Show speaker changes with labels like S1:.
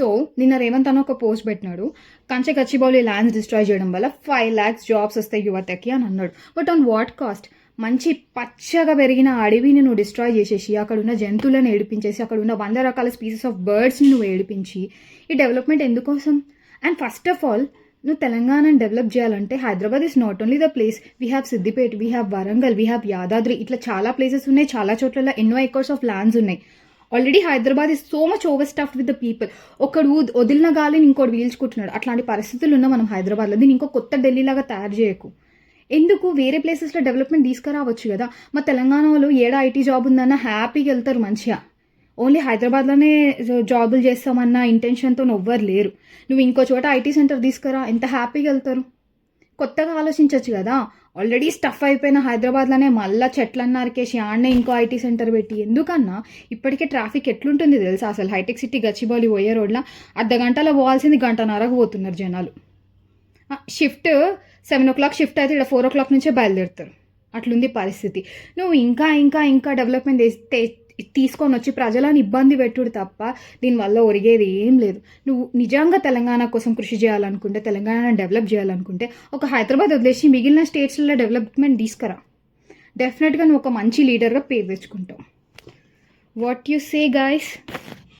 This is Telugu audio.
S1: సో నిన్న రేవంత్ అన్న ఒక పోస్ట్ పెట్టినాడు, కంచె గచ్చిబౌలి ల్యాండ్స్ డిస్ట్రాయ్ చేయడం వల్ల 5 lakhs జాబ్స్ వస్తాయి యువతకి అని అన్నాడు. But on what cost? మంచి పచ్చగా పెరిగిన అడవిని నువ్వు డిస్ట్రాయ్ చేసేసి, అక్కడ ఉన్న జంతువులను ఏడిపించేసి, అక్కడ ఉన్న 100 రకాల స్పీసెస్ ఆఫ్ బర్డ్స్ని నువ్వు ఏడిపించి, ఈ డెవలప్మెంట్ ఎందుకోసం? అండ్ ఫస్ట్ ఆఫ్ ఆల్, నువ్వు తెలంగాణను డెవలప్ చేయాలంటే Hyderabad is not only the place. We have Siddipet, we have Warangal, we have Yadadri, ఇట్లా చాలా ప్లేసెస్ ఉన్నాయి. చాలా చోట్ల ఎన్నో ఎకర్స్ ఆఫ్ ల్యాండ్స్ ఉన్నాయి. Already Hyderabad is so much over stuffed with the people. ఒకడు వదిలిన గాలిని ఇంకోటి వీల్చుకుంటున్నాడు. అట్లాంటి పరిస్థితులు ఉన్న మనం హైదరాబాద్లో దీన్ని ఇంకో కొత్త ఢిల్లీలాగా తయారు చేయకు. ఎందుకు? వేరే ప్లేసెస్లో డెవలప్మెంట్ తీసుకురావచ్చు కదా. మా తెలంగాణ వాళ్ళు ఏడా ఐటీ జాబ్ ఉందన్న హ్యాపీగా వెళ్తారు మంచిగా. ఓన్లీ హైదరాబాద్లోనే జాబులు చేస్తామన్న ఇంటెన్షన్తో ఎవ్వరు లేరు. నువ్వు ఇంకో చోట ఐటీ సెంటర్ తీసుకురా, ఎంత హ్యాపీగా వెళ్తారు. కొత్తగా ఆలోచించవచ్చు కదా. ఆల్రెడీ స్టఫ్ అయిపోయిన హైదరాబాద్లోనే మళ్ళీ చెట్లన్నీ నరికేసి ఆడనే ఇంకో ఐటీ సెంటర్ పెట్టి ఎందుకన్నా? ఇప్పటికే ట్రాఫిక్ ఎట్లుంటుంది తెలుసా అసలు? హైటెక్ సిటీ గచ్చిబౌలి పోయే రోడ్లో అర్ధగంటలో పోవాల్సింది గంటన్నరకు పోతున్నారు జనాలు. షిఫ్ట్ 7 o'clock షిఫ్ట్ అయితే ఇక్కడ 4 o'clock నుంచే బయలుదేరుతారు. అట్లుంది పరిస్థితి. నువ్వు ఇంకా ఇంకా ఇంకా డెవలప్మెంట్ తీసుకొని వచ్చి ప్రజలను ఇబ్బంది పెట్టుడు తప్ప దీనివల్ల ఒరిగేది ఏం లేదు. నువ్వు నిజంగా తెలంగాణ కోసం కృషి చేయాలనుకుంటే, తెలంగాణను డెవలప్ చేయాలనుకుంటే, ఒక హైదరాబాద్ వదిలేసి మిగిలిన స్టేట్స్లో డెవలప్మెంట్ తీసుకురా. డెఫినెట్గా నువ్వు ఒక మంచి లీడర్గా పేరు తెచ్చుకుంటావు. What you say guys?